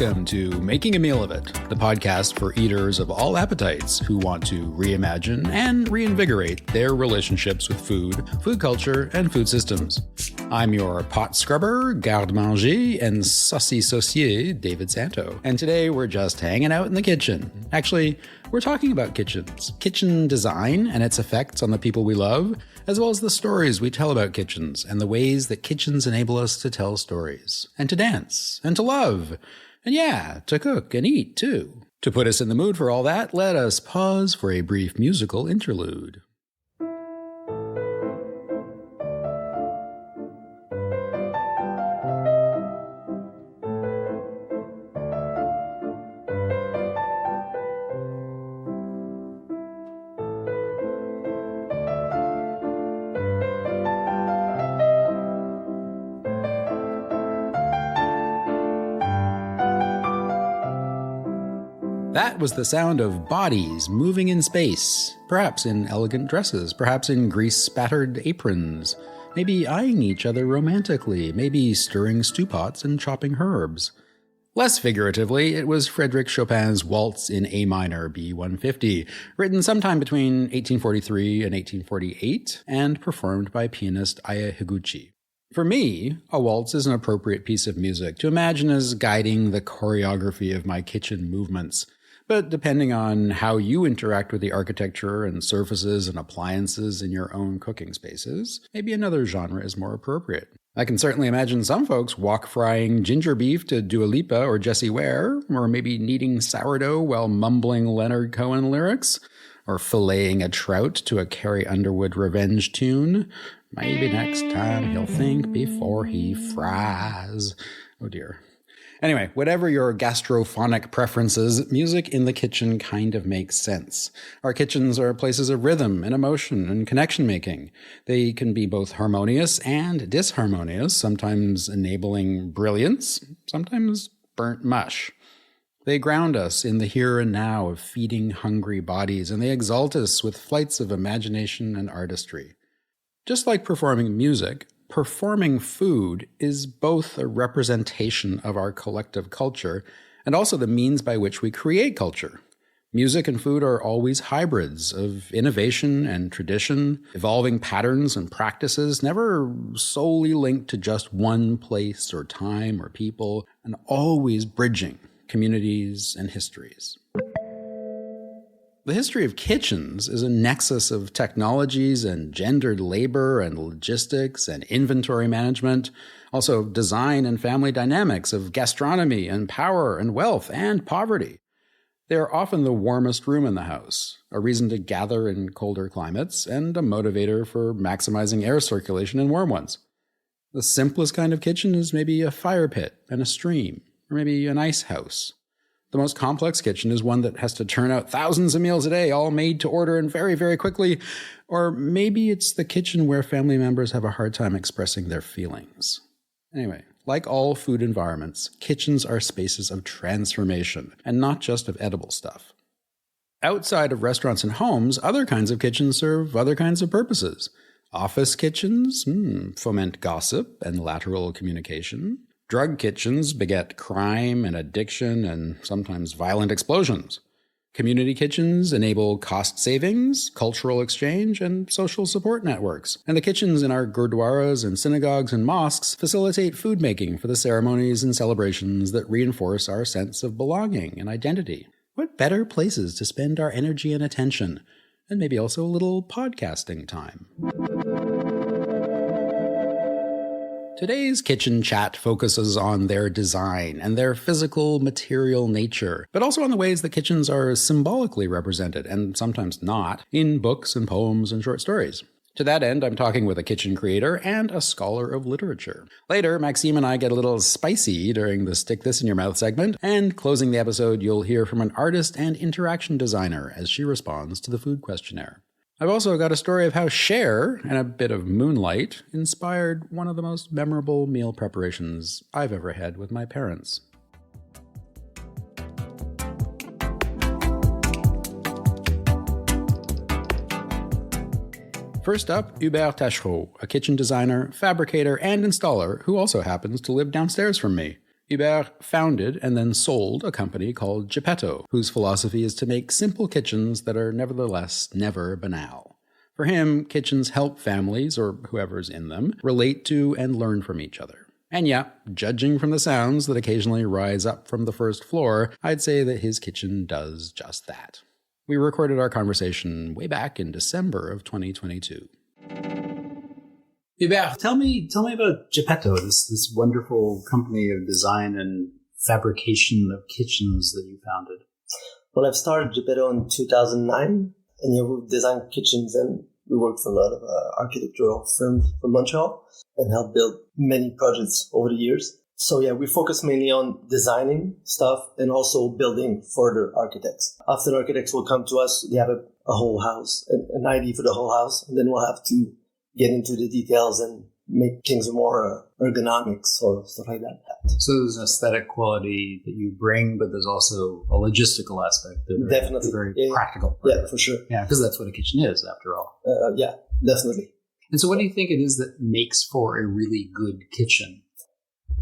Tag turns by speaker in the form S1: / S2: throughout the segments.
S1: Welcome to Making a Meal of It, the podcast for eaters of all appetites who want to reimagine and reinvigorate their relationships with food, food culture, and food systems. I'm your pot scrubber, garde-manger, and saucy saucier, David Santo. And today we're just hanging out in the kitchen. Actually, we're talking about kitchens, kitchen design and its effects on the people we love, as well as the stories we tell about kitchens and the ways that kitchens enable us to tell stories, and to dance, and to love, and yeah, to cook and eat too. To put us in the mood for all that, let us pause for a brief musical interlude. That was the sound of bodies moving in space, perhaps in elegant dresses, perhaps in grease-spattered aprons, maybe eyeing each other romantically, maybe stirring stew pots and chopping herbs. Less figuratively, it was Frédéric Chopin's Waltz in A minor B150, written sometime between 1843 and 1848, and performed by pianist Aya Higuchi. For me, a waltz is an appropriate piece of music to imagine as guiding the choreography of my kitchen movements. But depending on how you interact with the architecture and surfaces and appliances in your own cooking spaces, maybe another genre is more appropriate. I can certainly imagine some folks wok frying ginger beef to Dua Lipa or Jessie Ware, or maybe kneading sourdough while mumbling Leonard Cohen lyrics, or filleting a trout to a Carrie Underwood revenge tune. Maybe next time he'll think before he fries. Oh dear. Anyway, whatever your gastrophonic preferences, music in the kitchen kind of makes sense. Our kitchens are places of rhythm and emotion and connection making. They can be both harmonious and disharmonious, sometimes enabling brilliance, sometimes burnt mush. They ground us in the here and now of feeding hungry bodies, and they exalt us with flights of imagination and artistry. Just like performing music, performing food is both a representation of our collective culture and also the means by which we create culture. Music and food are always hybrids of innovation and tradition, evolving patterns and practices, never solely linked to just one place or time or people, and always bridging communities and histories. The history of kitchens is a nexus of technologies and gendered labor and logistics and inventory management, also design and family dynamics of gastronomy and power and wealth and poverty. They are often the warmest room in the house, a reason to gather in colder climates, and a motivator for maximizing air circulation in warm ones. The simplest kind of kitchen is maybe a fire pit and a stream, or maybe an ice house. The most complex kitchen is one that has to turn out thousands of meals a day, all made to order and very, very quickly. Or maybe it's the kitchen where family members have a hard time expressing their feelings. Anyway, like all food environments, kitchens are spaces of transformation, and not just of edible stuff. Outside of restaurants and homes, other kinds of kitchens serve other kinds of purposes. Office kitchens foment gossip and lateral communication. Drug kitchens beget crime and addiction and sometimes violent explosions. Community kitchens enable cost savings, cultural exchange, and social support networks. And the kitchens in our gurdwaras and synagogues and mosques facilitate food making for the ceremonies and celebrations that reinforce our sense of belonging and identity. What better places to spend our energy and attention? And maybe also a little podcasting time. Today's kitchen chat focuses on their design and their physical material nature, but also on the ways that kitchens are symbolically represented, and sometimes not, in books and poems and short stories. To that end, I'm talking with a kitchen creator and a scholar of literature. Later, Maxime and I get a little spicy during the Stick This in Your Mouth segment, and closing the episode, you'll hear from an artist and interaction designer as she responds to the Food Questionnaire. I've also got a story of how Cher and a bit of moonlight inspired one of the most memorable meal preparations I've ever had with my parents. First up, Hubert Taschereau, a kitchen designer, fabricator, and installer who also happens to live downstairs from me. Hubert founded and then sold a company called Gepetto, whose philosophy is to make simple kitchens that are nevertheless never banal. For him, kitchens help families, or whoever's in them, relate to and learn from each other. And yeah, judging from the sounds that occasionally rise up from the first floor, I'd say that his kitchen does just that. We recorded our conversation way back in December of 2022. Hubert, tell me about Gepetto, this wonderful company of design and fabrication of kitchens that you founded.
S2: Well, I've started Gepetto in 2009, and we designed kitchens, and we worked for a lot of architectural firms from Montreal and helped build many projects over the years. So yeah, we focus mainly on designing stuff and also building for the architects. Often architects will come to us, they have a whole house, an idea for the whole house, and then we'll have to get into the details and make things more ergonomics or stuff like that.
S1: So there's an aesthetic quality that you bring, but there's also a logistical aspect.
S2: Definitely.
S1: Very practical.
S2: Yeah, for sure.
S1: Yeah, because that's what a kitchen is, after all.
S2: Yeah, definitely.
S1: And so what do you think it is that makes for a really good kitchen?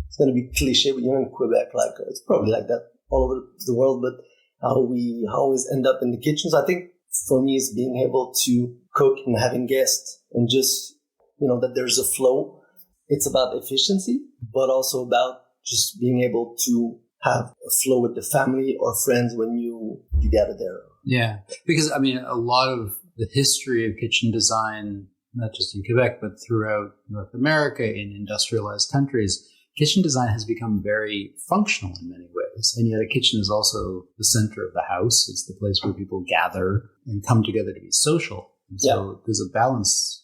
S2: It's going to be cliche, but in Quebec, it's probably like that all over the world, but how we always end up in the kitchens, I think for me is being able to cook and having guests and just, that there's a flow. It's about efficiency, but also about just being able to have a flow with the family or friends when you gather there.
S1: Yeah, because a lot of the history of kitchen design, not just in Quebec, but throughout North America in industrialized countries, kitchen design has become very functional in many ways. And yet a kitchen is also the center of the house. It's the place where people gather and come together to be social. And so there's a balance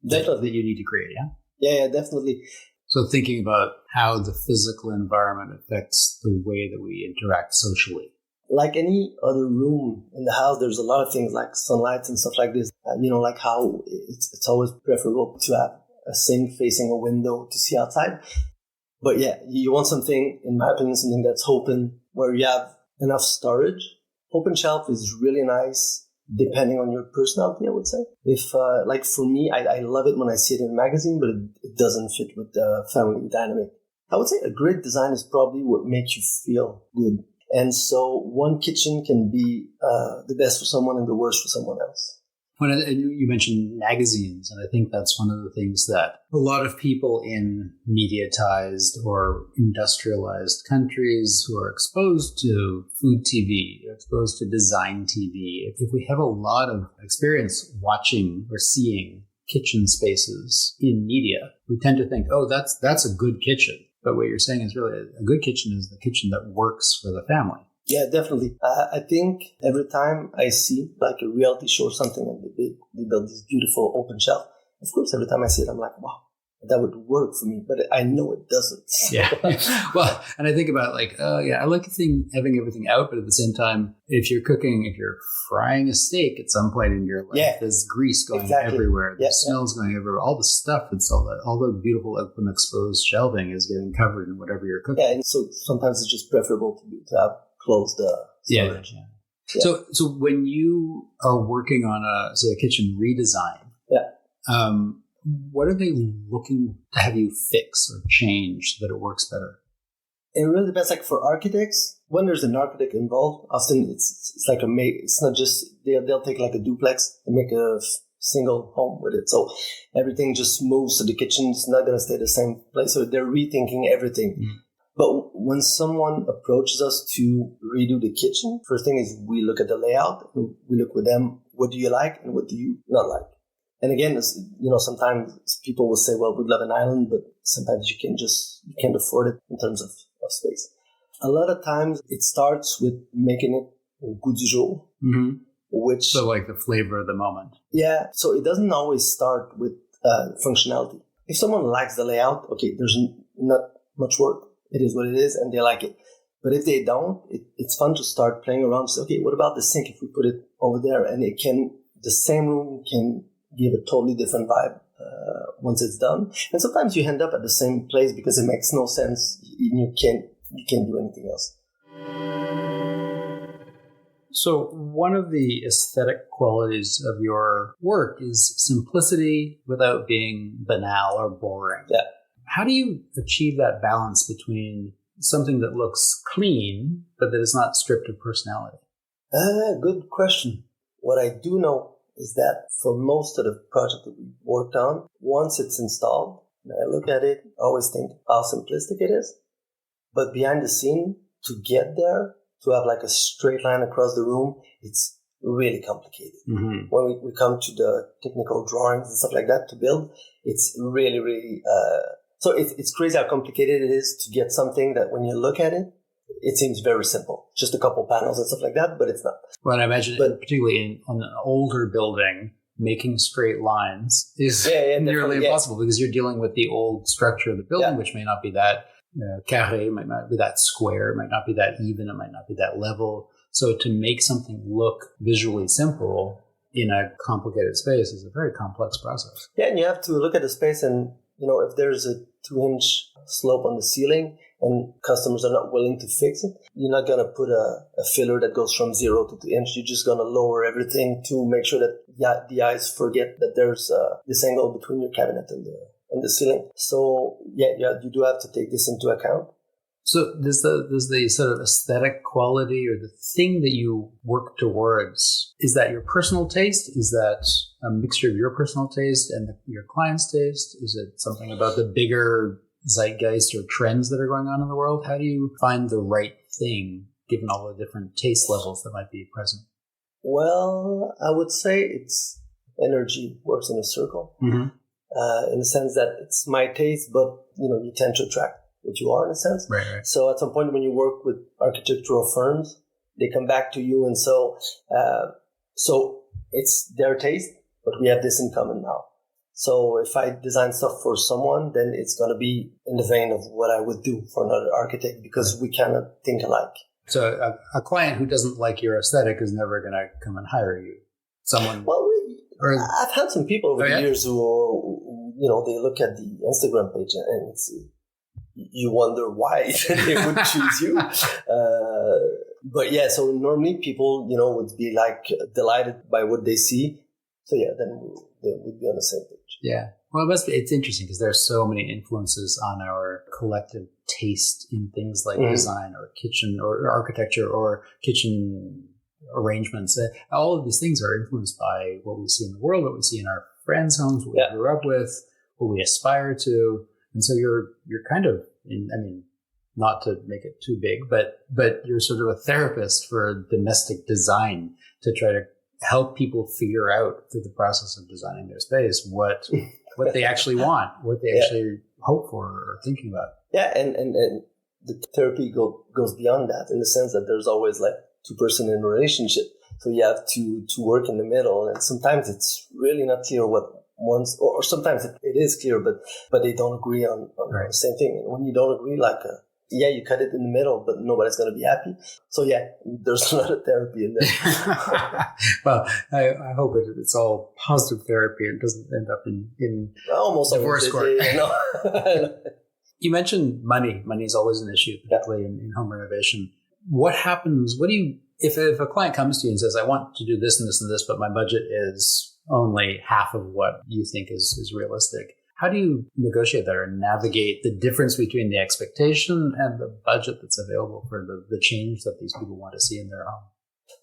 S1: that you need to create, yeah?
S2: Yeah, definitely.
S1: So thinking about how the physical environment affects the way that we interact socially.
S2: Like any other room in the house, there's a lot of things like sunlight and stuff like this. Like how it's always preferable to have a sink facing a window to see outside. But yeah, you want something, in my opinion, something that's open, where you have enough storage. Open shelf is really nice, depending on your personality, I would say. If, for me, I love it when I see it in a magazine, but it doesn't fit with the family dynamic. I would say a great design is probably what makes you feel good. And so one kitchen can be the best for someone and the worst for someone else.
S1: You mentioned magazines, and I think that's one of the things that a lot of people in mediatized or industrialized countries who are exposed to food TV, exposed to design TV, if we have a lot of experience watching or seeing kitchen spaces in media, we tend to think, oh, that's a good kitchen. But what you're saying is really a good kitchen is the kitchen that works for the family.
S2: Yeah, definitely. I think every time I see like a reality show or something and they build this beautiful open shelf, of course, every time I see it, I'm like, wow, that would work for me. But I know it doesn't.
S1: Yeah. Well, and I think about I like having everything out, but at the same time, if you're frying a steak at some point in your life, there's grease going everywhere. There's smells going everywhere. All the stuff all the beautiful open exposed shelving is getting covered in whatever you're cooking.
S2: Yeah, and so sometimes it's just preferable to have closed storage.
S1: Yeah. So when you are working on a kitchen redesign, what are they looking to have you fix or change so that it works better?
S2: It really depends. Like for architects, when there's an architect involved, often it's like it's not just they'll take like a duplex and make a single home with it. So everything just moves. So the kitchen's not going to stay the same place. So they're rethinking everything. Mm-hmm. But when someone approaches us to redo the kitchen, first thing is we look at the layout. We look with them, what do you like and what do you not like? And again, sometimes people will say, well, we'd love an island, but sometimes you can't afford it in terms of space. A lot of times it starts with making it goût du jour, which...
S1: So like the flavor of the moment.
S2: Yeah. So it doesn't always start with functionality. If someone likes the layout, okay, there's not much work. It is what it is, and they like it. But if they don't, it's fun to start playing around. Say, okay, what about the sink if we put it over there? And the same room can give a totally different vibe once it's done. And sometimes you end up at the same place because it makes no sense. You can't do anything else.
S1: So one of the aesthetic qualities of your work is simplicity without being banal or boring.
S2: Yeah.
S1: How do you achieve that balance between something that looks clean, but that is not stripped of personality?
S2: Good question. What I do know is that for most of the project that we worked on, once it's installed, and I look at it, I always think how simplistic it is. But behind the scene, to get there, to have like a straight line across the room, it's really complicated.
S1: Mm-hmm.
S2: When we come to the technical drawings and stuff like that to build, it's really, really... So it's crazy how complicated it is to get something that when you look at it, it seems very simple. Just a couple panels and stuff like that, but it's not.
S1: Well, I imagine, particularly on an older building, making straight lines is nearly impossible because you're dealing with the old structure of the building, which may not be that carré, might not be that square, might not be that even, it might not be that level. So to make something look visually simple in a complicated space is a very complex process. Yeah,
S2: and you have to look at the space and, if there's a 2-inch slope on the ceiling and customers are not willing to fix it, you're not going to put a filler that goes from 0 to 2 inch. You're just going to lower everything to make sure that the eyes forget that there's this angle between your cabinet and the ceiling. So you do have to take this into account.
S1: So does the sort of aesthetic quality or the thing that you work towards, is that your personal taste? Is that a mixture of your personal taste and your client's taste? Is it something about the bigger zeitgeist or trends that are going on in the world? How do you find the right thing given all the different taste levels that might be present?
S2: Well, I would say it's energy works in a circle, in the sense that it's my taste, but you tend to attract what you are in a sense.
S1: Right.
S2: So at some point when you work with architectural firms, they come back to you, and so it's their taste, but we have this in common now. So if I design stuff for someone, then it's going to be in the vein of what I would do for another architect because we cannot think alike.
S1: So a client who doesn't like your aesthetic is never going to come and hire you.
S2: I've had some people over the years who, they look at the Instagram page and you wonder why they would choose you. So normally people, would be like delighted by what they see. So then they would be on the same page.
S1: Yeah. Well, it's interesting because there are so many influences on our collective taste in things like design or kitchen or architecture or kitchen arrangements. All of these things are influenced by what we see in the world, what we see in our friends' homes, what we grew up with, what we aspire to. And so you're kind of, not to make it too big, but you're sort of a therapist for domestic design to try to help people figure out through the process of designing their space what they actually want, what they actually hope for or are thinking about.
S2: Yeah, and the therapy goes beyond that in the sense that there's always like two-person in a relationship. So you have to work in the middle, and sometimes it's really not clear what one's, or sometimes it is clear, but they don't agree on the same thing. And when you don't agree, you cut it in the middle, but nobody's going to be happy. So there's a lot of therapy in there.
S1: Well, I hope it's all positive therapy and doesn't end up in
S2: almost
S1: divorce court. You mentioned money. Money is always an issue, particularly in home renovation. What happens? If a client comes to you and says, I want to do this and this and this, but my budget is only half of what you think is realistic. How do you negotiate that or navigate the difference between the expectation and the budget that's available for the change that these people want to see in their home?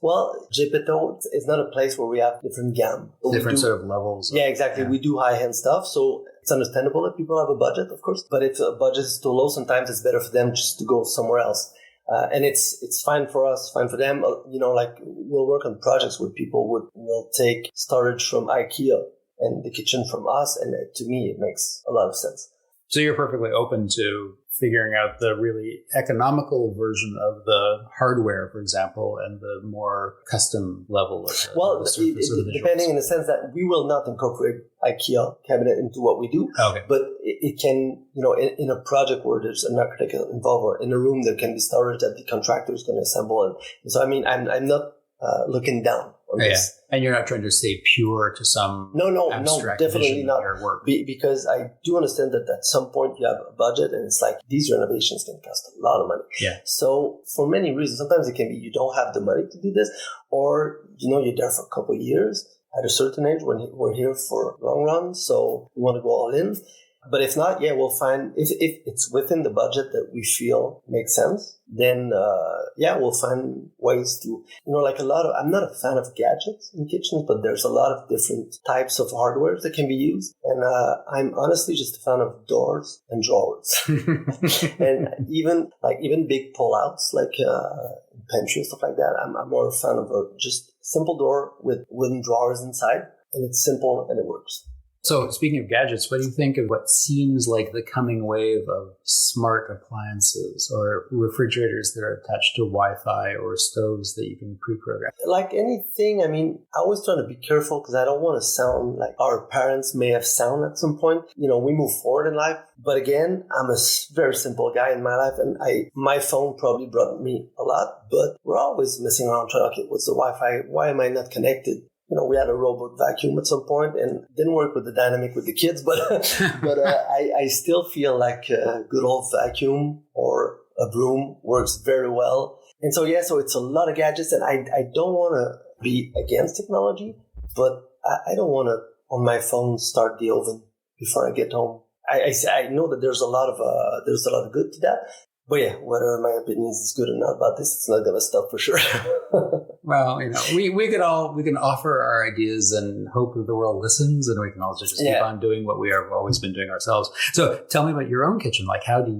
S2: Well, Gepetto is not a place where we have different gamma.
S1: Different sort of levels.
S2: Yeah, exactly. We do high-end stuff, so it's understandable that people have a budget, of course. But if a budget is too low, sometimes it's better for them just to go somewhere else. And it's fine for us, fine for them. We'll work on projects where people will take storage from IKEA and the kitchen from us. And to me, it makes a lot of sense.
S1: So you're perfectly open to figuring out the really economical version of the hardware, for example, and the more custom level of the
S2: depending in the sense that we will not incorporate IKEA cabinet into what we do.
S1: Okay.
S2: But it can, in a project where there's an architect involved or in a room, there can be storage that the contractor is going to assemble. And so, I'm not looking down on this.
S1: And you're not trying to stay pure to some abstract
S2: definitely
S1: vision
S2: not.
S1: of your work.
S2: Because I do understand that at some point you have a budget and it's like these renovations can cost a lot of money.
S1: Yeah.
S2: So for many reasons, sometimes it can be you don't have the money to do this, or you're there for a couple of years. At a certain age, when we're here for long run, so we want to go all in. But if not, yeah, we'll find, if it's within the budget that we feel makes sense, then, we'll find ways to, I'm not a fan of gadgets in kitchens, but there's a lot of different types of hardware that can be used. And, I'm honestly just a fan of doors and drawers. And even big pull-outs, pantry, stuff like that. I'm more a fan of a just simple door with wooden drawers inside, and it's simple and it works.
S1: So speaking of gadgets, what do you think of what seems like the coming wave of smart appliances or refrigerators that are attached to Wi-Fi or stoves that you can pre-program?
S2: Like anything, I always try to be careful because I don't want to sound like our parents may have sounded at some point. We move forward in life. But again, I'm a very simple guy in my life, and my phone probably brought me a lot, but we're always messing around trying, okay, what's the Wi-Fi? Why am I not connected? We had a robot vacuum at some point and didn't work with the dynamic with the kids, but I still feel like a good old vacuum or a broom works very well. And so it's a lot of gadgets, and I don't want to be against technology, but I don't want to, on my phone, start the oven before I get home. I know that there's a lot of good to that. But yeah, whether my opinion is good or not about this, it's not going to stop for sure.
S1: Well, we can offer our ideas and hope that the world listens, and we can also just keep on doing what we have always been doing ourselves. So tell me about your own kitchen. Like, did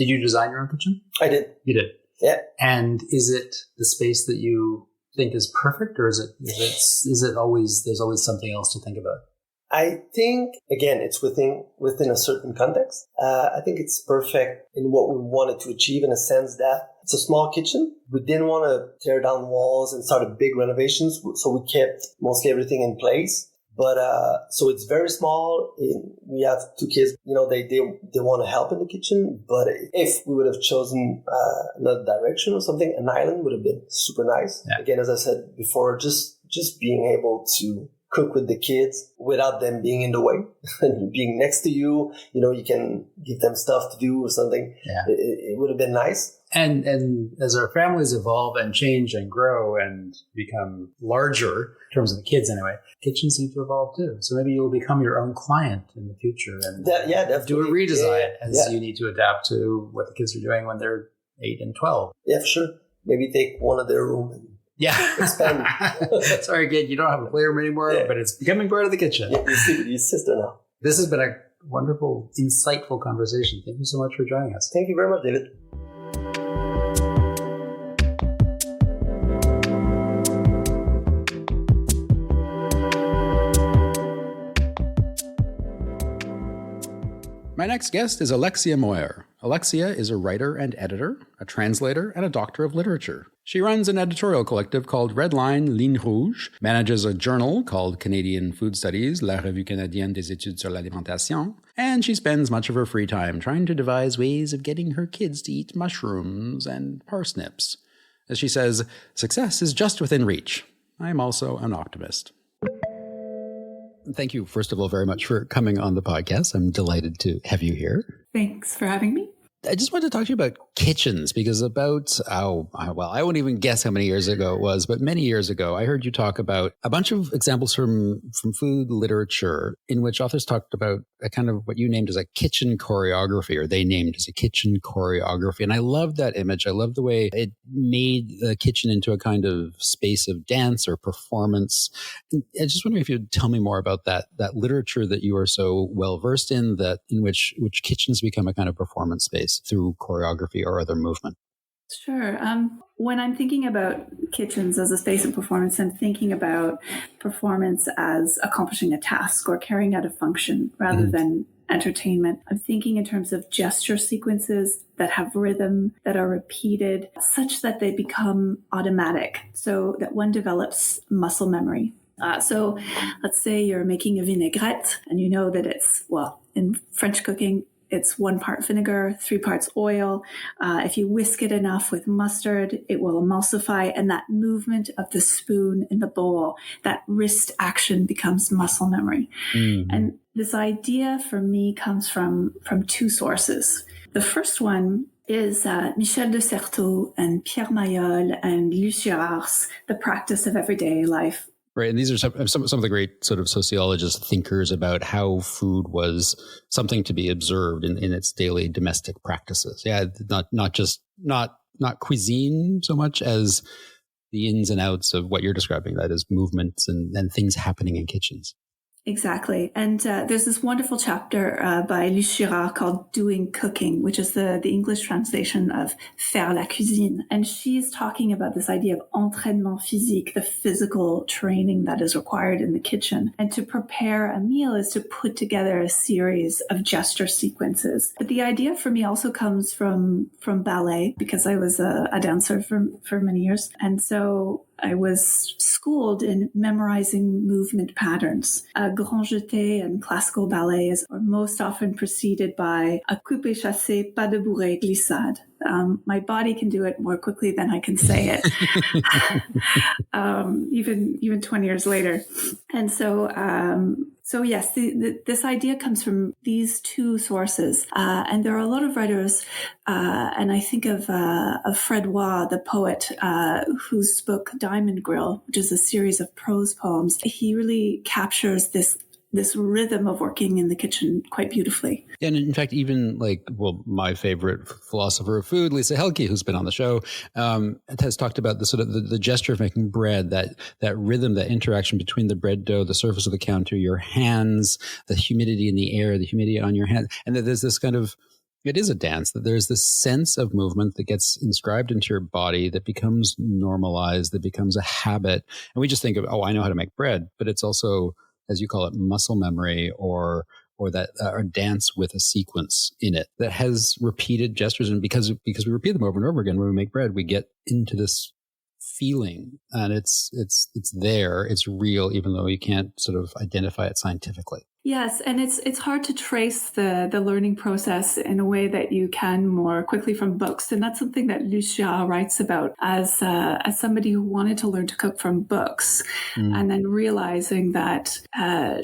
S1: you design your own kitchen?
S2: I did.
S1: You did?
S2: Yeah.
S1: And is it the space that you think is perfect, or is it always, there's always something else to think about?
S2: I think, again, it's within a certain context. I think it's perfect in what we wanted to achieve, in a sense that it's a small kitchen. We didn't want to tear down walls and start a big renovations, so we kept mostly everything in place. But so it's very small. We have 2 kids. They want to help in the kitchen. But if we would have chosen another direction or something, an island would have been super nice. Yeah. Again, as I said before, just being able to cook with the kids without them being in the way and being next to you. You can give them stuff to do or something. Yeah. It would have been nice.
S1: And as our families evolve and change and grow and become larger, in terms of the kids anyway, kitchens need to evolve too. So maybe you'll become your own client in the future and do a redesign as you need to adapt to what the kids are doing when they're 8 and 12.
S2: Yeah, for sure. Maybe take one of their room and expand.
S1: Sorry, kid, you don't have a playroom anymore, but it's becoming part of the kitchen.
S2: Yeah, you sleep with your sister now.
S1: This has been a wonderful, insightful conversation. Thank you so much for joining us.
S2: Thank you very much, David.
S1: My next guest is Alexia Moyer. Alexia is a writer and editor, a translator, and a doctor of literature. She runs an editorial collective called redline-lignerouge, manages a journal called Canadian Food Studies, La Revue canadienne des études sur l'alimentation, and she spends much of her free time trying to devise ways of getting her kids to eat mushrooms and parsnips. As she says, success is just within reach. I am also an optimist. Thank you, first of all, very much for coming on the podcast. I'm delighted to have you here.
S3: Thanks for having me.
S1: I just wanted to talk to you about kitchens because I won't even guess how many years ago it was, but many years ago, I heard you talk about a bunch of examples from food literature in which authors talked about a kind of what you named as a kitchen choreography, or they named as a kitchen choreography. And I love that image. I love the way it made the kitchen into a kind of space of dance or performance. I just wonder if you'd tell me more about that literature that you are so well versed in, that in which kitchens become a kind of performance space through choreography or other movement.
S3: Sure. When I'm thinking about kitchens as a space of performance, I'm thinking about performance as accomplishing a task or carrying out a function rather than entertainment. I'm thinking in terms of gesture sequences that have rhythm, that are repeated, such that they become automatic, so that one develops muscle memory. So let's say you're making a vinaigrette and you know that it's, in French cooking, it's 1 part vinegar, 3 parts oil. If you whisk it enough with mustard, it will emulsify. And that movement of the spoon in the bowl, that wrist action becomes muscle memory. Mm-hmm. And this idea for me comes from 2 sources. The first one is Michel de Certeau and Pierre Mayol and Luce Gérard's The Practice of Everyday Life
S1: Right. And these are some of the great sort of sociologists, thinkers about how food was something to be observed in its daily domestic practices. Yeah. Not cuisine so much as the ins and outs of what you're describing, that is movements and things happening in kitchens.
S3: Exactly. And there's this wonderful chapter by Luce Girard called Doing Cooking, which is the English translation of faire la cuisine. And she's talking about this idea of entraînement physique, the physical training that is required in the kitchen. And to prepare a meal is to put together a series of gesture sequences. But the idea for me also comes from ballet, because I was a dancer for many years. And so I was schooled in memorizing movement patterns. Grand jeté and classical ballets are most often preceded by a coupé chassé, pas de bourrée, glissade. My body can do it more quickly than I can say it, even 20 years later. And so yes, this idea comes from these two sources. And there are a lot of writers, and I think of Fred Waugh, the poet, whose book Diamond Grill, which is a series of prose poems. He really captures this rhythm of working in the kitchen quite beautifully.
S1: And in fact, even my favorite philosopher of food, Lisa Helke, who's been on the show, has talked about the sort of the gesture of making bread, that rhythm, that interaction between the bread dough, the surface of the counter, your hands, the humidity in the air, the humidity on your hands, and that there's this kind of, it is a dance, that there's this sense of movement that gets inscribed into your body that becomes normalized, that becomes a habit. And we just think of, I know how to make bread, but it's also, as you call it, muscle memory or that or dance with a sequence in it that has repeated gestures. And because we repeat them over and over again, when we make bread, we get into this feeling, and it's there, it's real, even though you can't sort of identify it scientifically.
S3: Yes, and it's hard to trace the learning process in a way that you can more quickly from books, and that's something that Lucia writes about as somebody who wanted to learn to cook from books, and then realizing that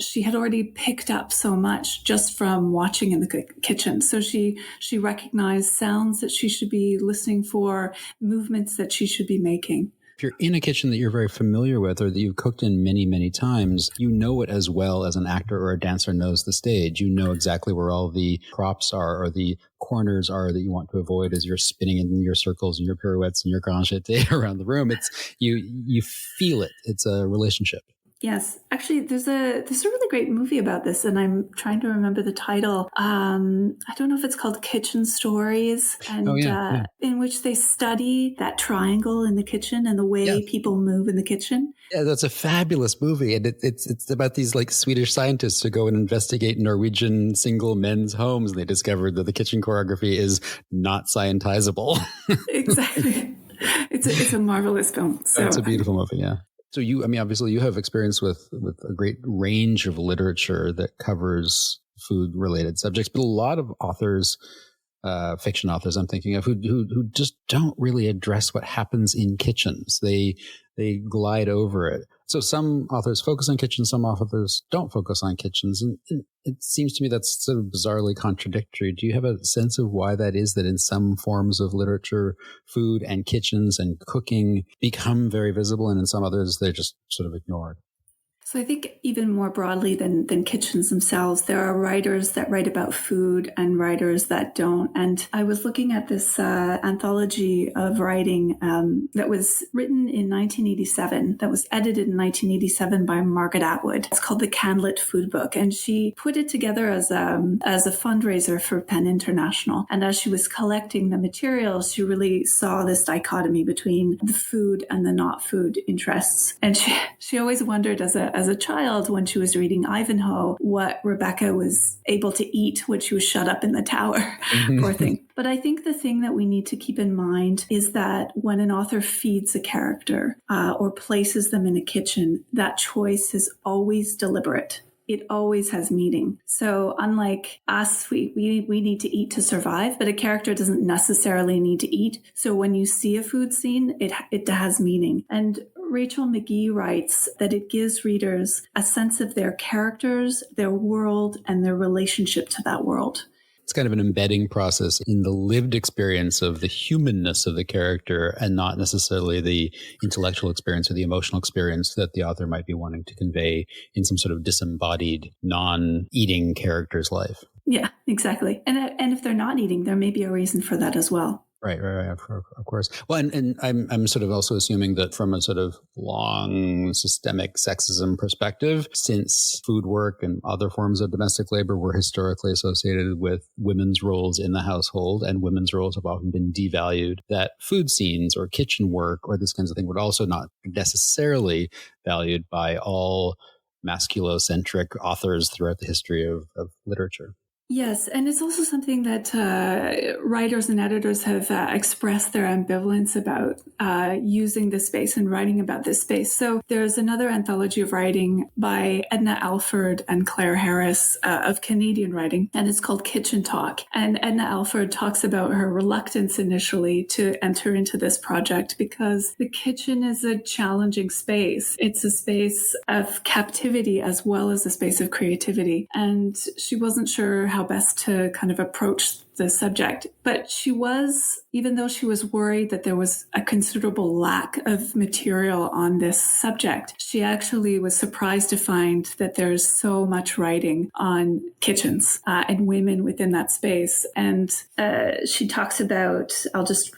S3: she had already picked up so much just from watching in the kitchen. So she recognized sounds that she should be listening for, movements that she should be making.
S1: If you're in a kitchen that you're very familiar with or that you've cooked in many, many times, you know it as well as an actor or a dancer knows the stage. You know exactly where all the props are or the corners are that you want to avoid as you're spinning in your circles and your pirouettes and your grand jeté around the room. It's you feel it. It's a relationship.
S3: Yes, actually, there's a really great movie about this, and I'm trying to remember the title. I don't know if it's called Kitchen Stories, and in which they study that triangle in the kitchen and the way people move in the kitchen.
S1: Yeah, that's a fabulous movie, and it's about these Swedish scientists who go and investigate Norwegian single men's homes, and they discovered that the kitchen choreography is not scientizable.
S3: Exactly, it's a marvelous film. So
S1: it's a beautiful movie, yeah. So obviously you have experience with a great range of literature that covers food-related subjects, but a lot of authors, fiction authors I'm thinking of, who just don't really address what happens in kitchens. They glide over it. So some authors focus on kitchens, some authors don't focus on kitchens. And it seems to me that's sort of bizarrely contradictory. Do you have a sense of why that is, that in some forms of literature, food and kitchens and cooking become very visible, and in some others, they're just sort of ignored?
S3: So I think even more broadly than kitchens themselves, there are writers that write about food and writers that don't. And I was looking at this anthology of writing that was written in 1987, that was edited in 1987 by Margaret Atwood. It's called the Candlelit Food Book. And she put it together as a fundraiser for PEN International. And as she was collecting the materials, she really saw this dichotomy between the food and the not food interests. And she always wondered as a child, when she was reading Ivanhoe, what Rebecca was able to eat when she was shut up in the tower. Poor thing. But I think the thing that we need to keep in mind is that when an author feeds a character or places them in a kitchen, that choice is always deliberate. It always has meaning. So unlike us, we need to eat to survive, but a character doesn't necessarily need to eat. So when you see a food scene, it has meaning. And Rachel McGee writes that it gives readers a sense of their characters, their world, and their relationship to that world.
S1: It's kind of an embedding process in the lived experience of the humanness of the character and not necessarily the intellectual experience or the emotional experience that the author might be wanting to convey in some sort of disembodied, non-eating character's life.
S3: Yeah, exactly. And if they're not eating, there may be a reason for that as well.
S1: Right, of course. Well, and I'm sort of also assuming that from a sort of long systemic sexism perspective, since food work and other forms of domestic labor were historically associated with women's roles in the household, and women's roles have often been devalued, that food scenes or kitchen work or this kinds of thing would also not necessarily valued by all masculocentric authors throughout the history of literature.
S3: Yes, and it's also something that writers and editors have expressed their ambivalence about using this space and writing about this space. So there's another anthology of writing by Edna Alford and Claire Harris of Canadian writing, and it's called Kitchen Talk. And Edna Alford talks about her reluctance initially to enter into this project because the kitchen is a challenging space. It's a space of captivity as well as a space of creativity. And she wasn't sure how best to kind of approach the subject. But she was, even though she was worried that there was a considerable lack of material on this subject, she actually was surprised to find that there's so much writing on kitchens and women within that space. And she talks about, I'll just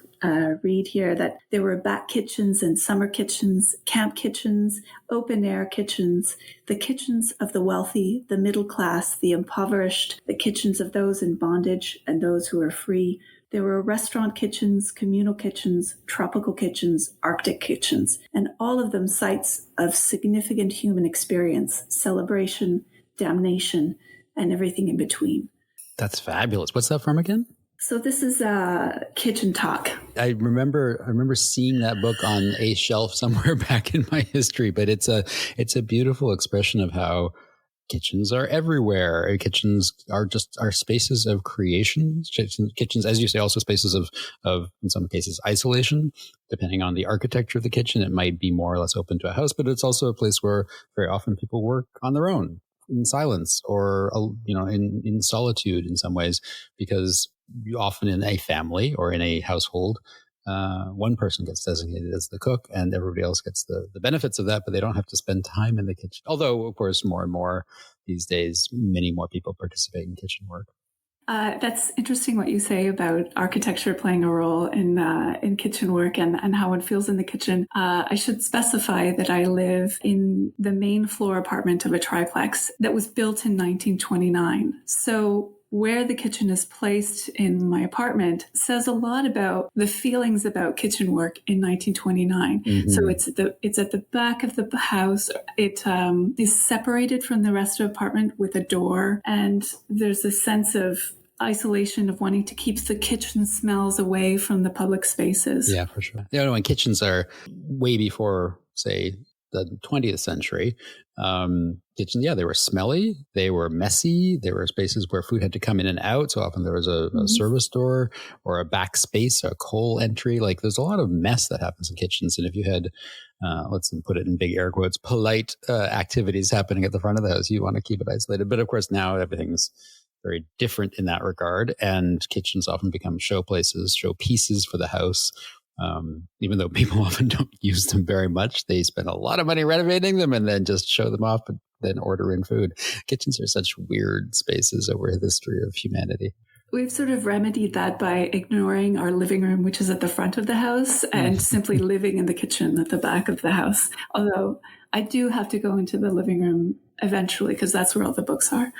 S3: read here, that there were back kitchens and summer kitchens, camp kitchens, open air kitchens, the kitchens of the wealthy, the middle class, the impoverished, the kitchens of those in bondage and those who are free. There were restaurant kitchens, communal kitchens, tropical kitchens, Arctic kitchens, and all of them sites of significant human experience, celebration, damnation, and everything in between.
S1: That's fabulous. What's that from again?
S3: So this is Kitchen Talk.
S1: I remember seeing that book on a shelf somewhere back in my history, but it's a beautiful expression of how kitchens are everywhere. Kitchens are spaces of creation. Kitchens, as you say, also spaces of in some cases isolation. Depending on the architecture of the kitchen, it might be more or less open to a house, but it's also a place where very often people work on their own in silence or in solitude in some ways, because often in a family or in a household, one person gets designated as the cook and everybody else gets the benefits of that, but they don't have to spend time in the kitchen. Although, of course, more and more these days, many more people participate in kitchen work.
S3: That's interesting what you say about architecture playing a role in kitchen work and how it feels in the kitchen. I should specify that I live in the main floor apartment of a triplex that was built in 1929. So where the kitchen is placed in my apartment says a lot about the feelings about kitchen work in 1929. Mm-hmm. So it's at the back of the house. It is separated from the rest of the apartment with a door, and there's a sense of isolation of wanting to keep the kitchen smells away from the public spaces.
S1: Yeah, for sure. And kitchens are way before, say, the 20th century. Kitchens, they were smelly, they were messy, there were spaces where food had to come in and out. So often there was a service door or a back space, a coal entry. Like there's a lot of mess that happens in kitchens. And if you had, let's put it in big air quotes, polite activities happening at the front of the house, you want to keep it isolated. But of course, now everything's very different in that regard. And kitchens often become show places, show pieces for the house. Even though people often don't use them very much, they spend a lot of money renovating them and then just show them off and then order in food. Kitchens are such weird spaces over the history of humanity.
S3: We've sort of remedied that by ignoring our living room, which is at the front of the house, and simply living in the kitchen at the back of the house. Although I do have to go into the living room eventually because that's where all the books are.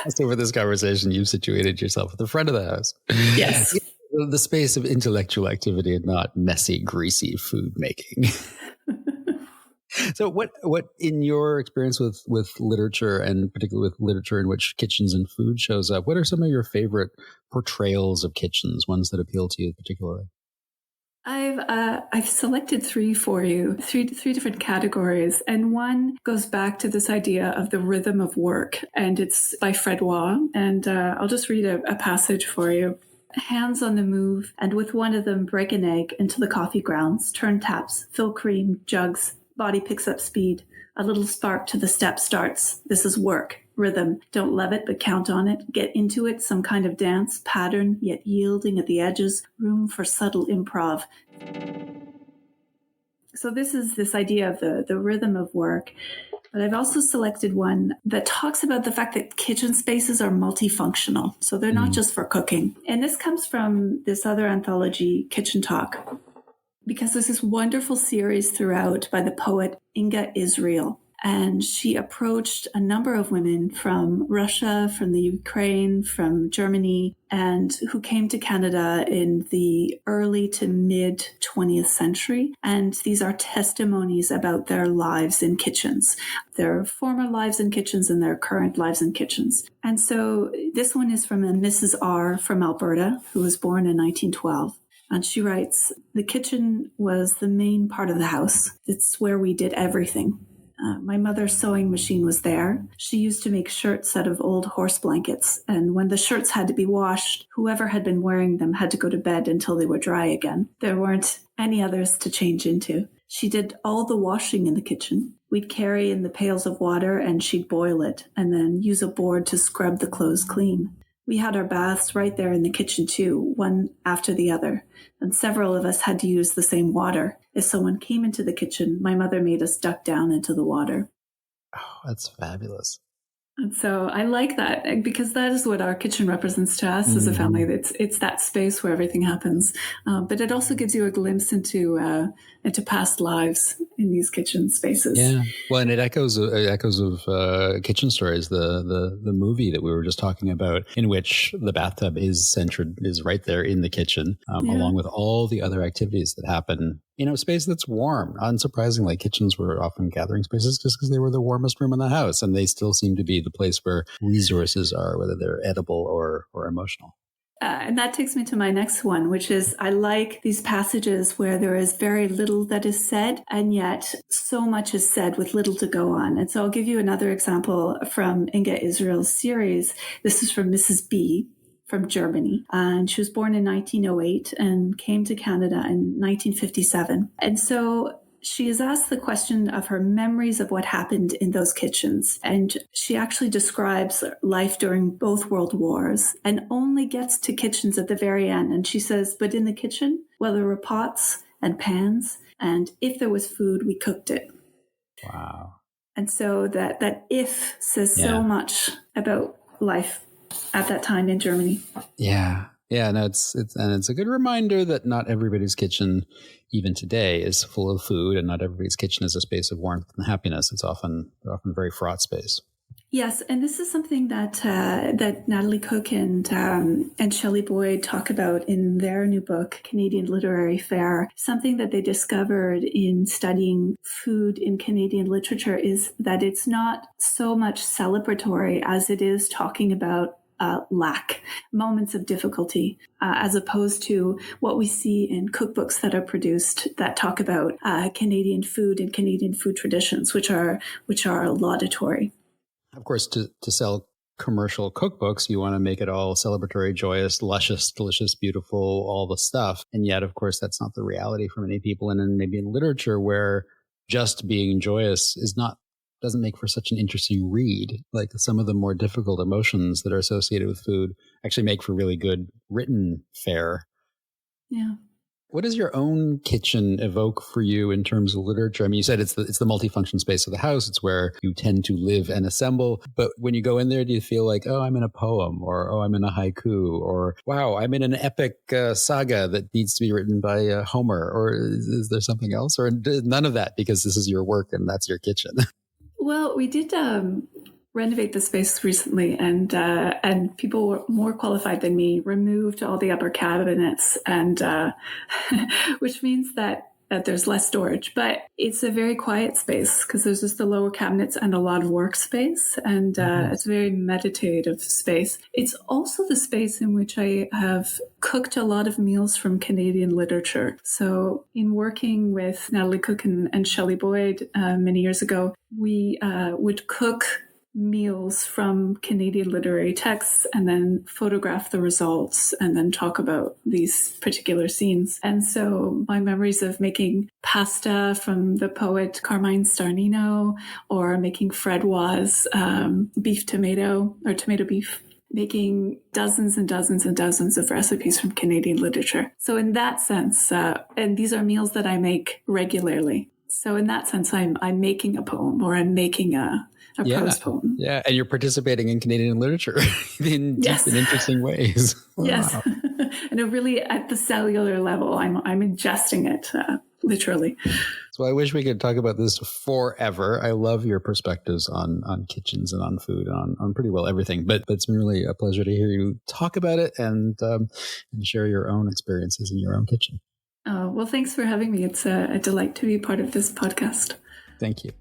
S1: So for this conversation, you've situated yourself at the front of the house.
S3: Yes.
S1: The space of intellectual activity and not messy, greasy food making. So what in your experience with literature, and particularly with literature in which kitchens and food shows up, what are some of your favorite portrayals of kitchens, ones that appeal to you particularly?
S3: I've selected three for you, three different categories. And one goes back to this idea of the rhythm of work. And it's by Fred Waugh. And I'll just read a passage for you. Hands on the move, and with one of them break an egg into the coffee grounds, turn taps, fill cream, jugs, body picks up speed. A little spark to the step starts. This is work. rhythm. Don't love it, but count on it. Get into it, some kind of dance, pattern, yet yielding at the edges, room for subtle improv. So this is this idea of the rhythm of work. But I've also selected one that talks about the fact that kitchen spaces are multifunctional. So they're not just for cooking. And this comes from this other anthology, Kitchen Talk, because there's this wonderful series throughout by the poet Inga Israel. And she approached a number of women from Russia, from the Ukraine, from Germany, and who came to Canada in the early to mid 20th century. And these are testimonies about their lives in kitchens, their former lives in kitchens and their current lives in kitchens. And so this one is from a Mrs. R from Alberta, who was born in 1912. And she writes, "The kitchen was the main part of the house. It's where we did everything. My mother's sewing machine was there. She used to make shirts out of old horse blankets. And when the shirts had to be washed, whoever had been wearing them had to go to bed until they were dry again. There weren't any others to change into. She did all the washing in the kitchen. We'd carry in the pails of water and she'd boil it and then use a board to scrub the clothes clean. We had our baths right there in the kitchen too, one after the other, and several of us had to use the same water. If someone came into the kitchen, my mother made us duck down into the water."
S1: Oh, that's fabulous.
S3: And so I like that because that is what our kitchen represents to us as a family. It's that space where everything happens. But it also gives you a glimpse into past lives in these kitchen spaces.
S1: Yeah. Well, and it echoes of Kitchen Stories, the movie that we were just talking about, in which the bathtub is right there in the kitchen, along with all the other activities that happen in a space that's warm. Unsurprisingly, kitchens were often gathering spaces just because they were the warmest room in the house, and they still seem to be the place where resources are, whether they're edible or emotional.
S3: And that takes me to my next one, which is I like these passages where there is very little that is said, and yet so much is said with little to go on. And so I'll give you another example from Inga Israel's series. This is from Mrs. B from Germany. And she was born in 1908 and came to Canada in 1957. And so she is asked the question of her memories of what happened in those kitchens. And she actually describes life during both world wars and only gets to kitchens at the very end. And she says, but in the kitchen, well, there were pots and pans. And if there was food, we cooked it.
S1: Wow.
S3: And so that if says so much about life at that time in Germany.
S1: Yeah. Yeah, no, it's a good reminder that not everybody's kitchen, even today, is full of food, and not everybody's kitchen is a space of warmth and happiness. It's often very fraught space.
S3: Yes, and this is something that Natalie Cook and Shelley Boyd talk about in their new book, Canadian Literary Fare. Something that they discovered in studying food in Canadian literature is that it's not so much celebratory as it is talking about lack, moments of difficulty, as opposed to what we see in cookbooks that are produced that talk about Canadian food and Canadian food traditions, which are laudatory.
S1: Of course, to sell commercial cookbooks, you want to make it all celebratory, joyous, luscious, delicious, beautiful, all the stuff. And yet, of course, that's not the reality for many people. And then maybe in literature, where just being joyous doesn't make for such an interesting read. Like some of the more difficult emotions that are associated with food actually make for really good written fare.
S3: Yeah.
S1: What does your own kitchen evoke for you in terms of literature? I mean, you said it's the multifunction space of the house. It's where you tend to live and assemble. But when you go in there, do you feel like, oh, I'm in a poem, or oh, I'm in a haiku, or wow, I'm in an epic saga that needs to be written by Homer? Or is there something else? Or none of that because this is your work and that's your kitchen?
S3: Well, we did renovate the space recently, and people were more qualified than me removed all the upper cabinets, and which means that there's less storage. But it's a very quiet space because there's just the lower cabinets and a lot of workspace, and it's a very meditative space. It's also the space in which I have cooked a lot of meals from Canadian literature. So in working with Natalie Cook and Shelley Boyd many years ago, we would cook meals from Canadian literary texts and then photograph the results and then talk about these particular scenes. And so my memories of making pasta from the poet Carmine Starnino, or making Fredwa's beef tomato or tomato beef, making dozens and dozens and dozens of recipes from Canadian literature. So in that sense, and these are meals that I make regularly. So in that sense, I'm making a poem, or I'm making a prose poem.
S1: Yeah, and you're participating in Canadian literature in deep and interesting ways.
S3: Yes,
S1: Wow.
S3: and really at the cellular level, I'm ingesting it literally.
S1: So I wish we could talk about this forever. I love your perspectives on kitchens and on food and on pretty well everything. But it's been really a pleasure to hear you talk about it and share your own experiences in your own kitchen.
S3: Well, thanks for having me. It's a delight to be part of this podcast.
S1: Thank you.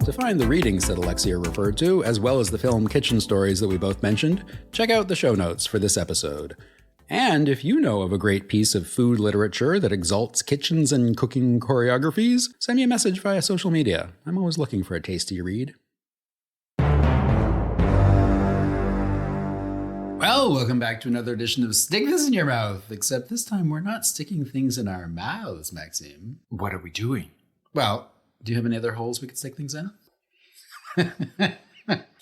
S1: To find the readings that Alexia referred to, as well as the film Kitchen Stories that we both mentioned, check out the show notes for this episode. And if you know of a great piece of food literature that exalts kitchens and cooking choreographies, send me a message via social media. I'm always looking for a tasty read. Well, welcome back to another edition of Stick This in Your Mouth, except this time we're not sticking things in our mouths, Maxime.
S4: What are we doing?
S1: Well, do you have any other holes we could stick things in?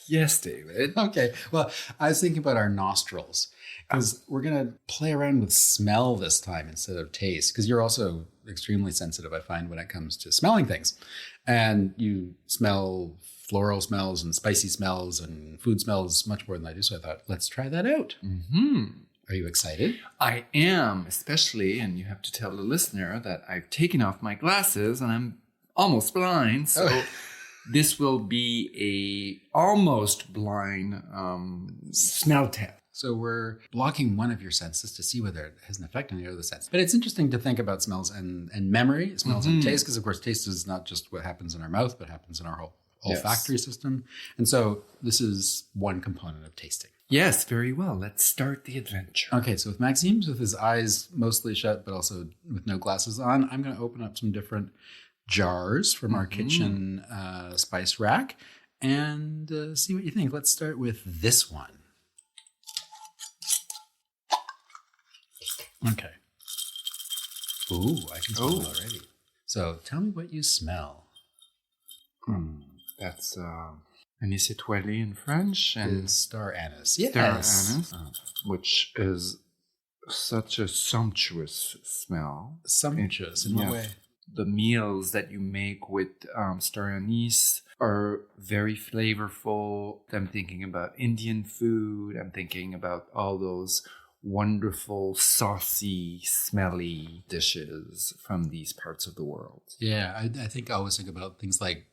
S4: Yes, David.
S1: Okay. Well, I was thinking about our nostrils, because we're going to play around with smell this time instead of taste, because you're also extremely sensitive, I find, when it comes to smelling things. And you smell floral smells and spicy smells and food smells much more than I do. So I thought, let's try that out.
S4: Mm-hmm.
S1: Are you excited?
S4: I am, especially, and you have to tell the listener that I've taken off my glasses and I'm almost blind. So this will be a almost blind smell test.
S1: So we're blocking one of your senses to see whether it has an effect on the other sense. But it's interesting to think about smells and memory, smells and taste, because of course taste is not just what happens in our mouth, but happens in our whole olfactory system. And so this is one component of tasting.
S4: Yes, very well. Let's start the adventure.
S1: Okay, so with Maxime, with his eyes mostly shut, but also with no glasses on, I'm going to open up some different jars from our kitchen spice rack and see what you think. Let's start with this one. Okay. Ooh, I can smell it already. So tell me what you smell.
S4: That's anis étoilé in French. And
S1: star anise. Yes.
S4: Star anise, which is such a sumptuous smell.
S1: Sumptuous in what way?
S4: The meals that you make with star anise are very flavorful. I'm thinking about Indian food. I'm thinking about all those wonderful, saucy, smelly dishes from these parts of the world.
S1: Yeah, I think I always think about things like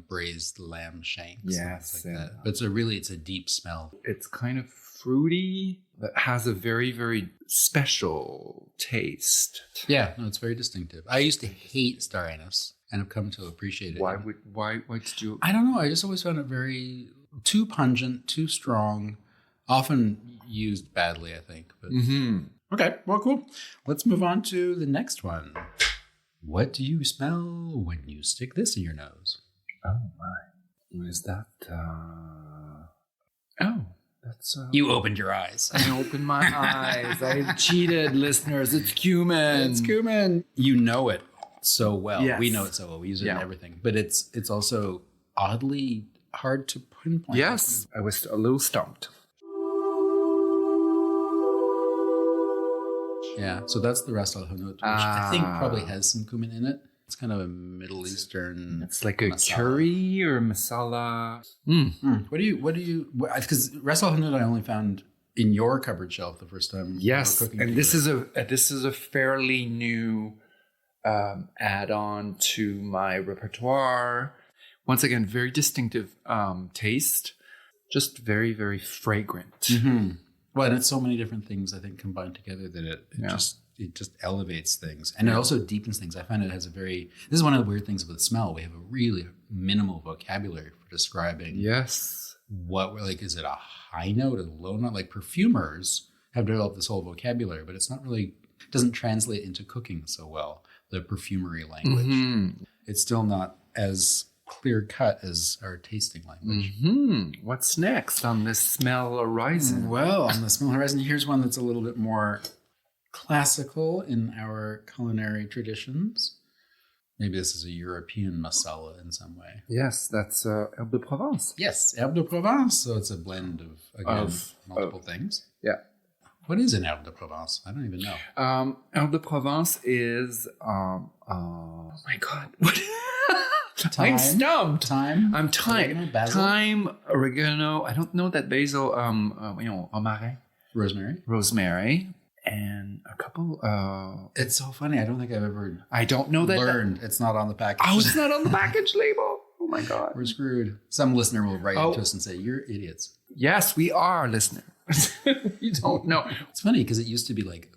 S1: braised lamb shanks.
S4: Yes.
S1: Like that. But it's a deep smell.
S4: It's kind of fruity, but has a very, very special taste.
S1: Yeah, no, it's very distinctive. I used to hate star anise and have come to appreciate it.
S4: Why did you?
S1: I don't know. I just always found it very too pungent, too strong, often used badly, I think. But Okay, well, cool. Let's move on to the next one. What do you smell when you stick this in your nose?
S4: Oh my! Is that? That's.
S1: You opened your eyes.
S4: I opened my eyes. I cheated, listeners. It's cumin.
S1: It's cumin. You know it so well.
S4: Yes.
S1: We know it so well. We use it in everything. But it's also oddly hard to pinpoint.
S4: Yes, I was a little stumped.
S1: Yeah, so that's the Ras Al Hanout, which I think probably has some cumin in it. It's kind of a Middle Eastern.
S4: It's like a curry or masala.
S1: What do you? Because Ras Al Hanout I only found in your cupboard shelf the first time.
S4: Yes,
S1: cooking
S4: and this is a fairly new add-on to my repertoire. Once again, very distinctive taste, just very, very fragrant.
S1: Well, and it's so many different things, I think, combined together that it just elevates things. And it also deepens things. I find it has this is one of the weird things with smell. We have a really minimal vocabulary for describing.
S4: Yes.
S1: What, like, is it a high note, a low note? Like perfumers have developed this whole vocabulary, but it's not really, doesn't translate into cooking so well, the perfumery language. Mm-hmm. It's still not as clear cut as our tasting language.
S4: Mm-hmm. What's next on this smell horizon?
S1: Well, on the smell horizon, here's one that's a little bit more classical in our culinary traditions. Maybe this is a European masala in some way.
S4: Yes, that's herbe de Provence.
S1: Yes, herbe de Provence. So it's a blend of multiple things.
S4: Yeah.
S1: What is an herbe de Provence? I don't even know.
S4: Herbe de Provence is oh my God. What? I'm stumped.
S1: Thyme.
S4: I'm thyme. Thyme, oregano. I don't know that basil. Romarin. Rosemary. And a couple.
S1: It's so funny. I don't think I've ever.
S4: I don't know that.
S1: Learned it's not on the package.
S4: Oh, it's not on the package label. Oh my God.
S1: We're screwed. Some listener will write to us and say, "You're idiots."
S4: Yes, we are, listener. You don't know.
S1: It's funny because it used to be like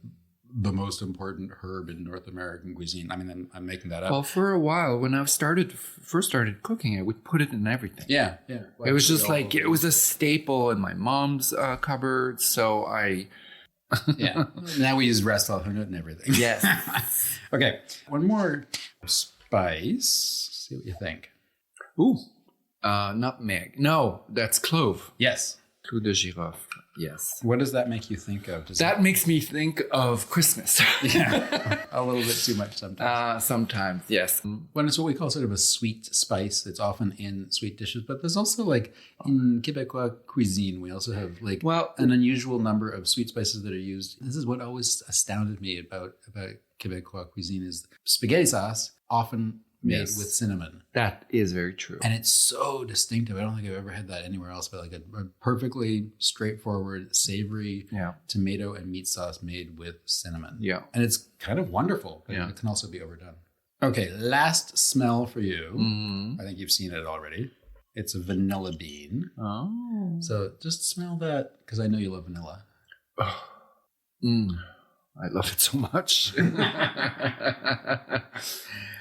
S1: the most important herb in North American cuisine. I mean, I'm making that up.
S4: Well, for a while, when I first started cooking, I would put it in everything.
S1: Yeah.
S4: Well, it was just like, it was a staple in my mom's cupboard, so I...
S1: Yeah. Now we use Restall Hunut and everything.
S4: Yes.
S1: Okay. One more spice. See what you think.
S4: Ooh. Nutmeg. No, that's clove.
S1: Yes.
S4: Clou de girofle. Yes.
S1: What does that make you think of?
S4: That makes me think of Christmas.
S1: Yeah. A little bit too much sometimes.
S4: Sometimes, yes.
S1: When it's what we call sort of a sweet spice, it's often in sweet dishes, but there's also like in Quebecois cuisine, we also have like an unusual number of sweet spices that are used. This is what always astounded me about Quebecois cuisine is spaghetti sauce often made with cinnamon.
S4: That is very true.
S1: And it's so distinctive. I don't think I've ever had that anywhere else, but like a perfectly straightforward, savory tomato and meat sauce made with cinnamon.
S4: Yeah.
S1: And it's kind of wonderful, but it can also be overdone. Okay, last smell for you. Mm-hmm. I think you've seen it already. It's a vanilla bean.
S4: Oh.
S1: So just smell that, because I know you love vanilla.
S4: Oh. I love it so much.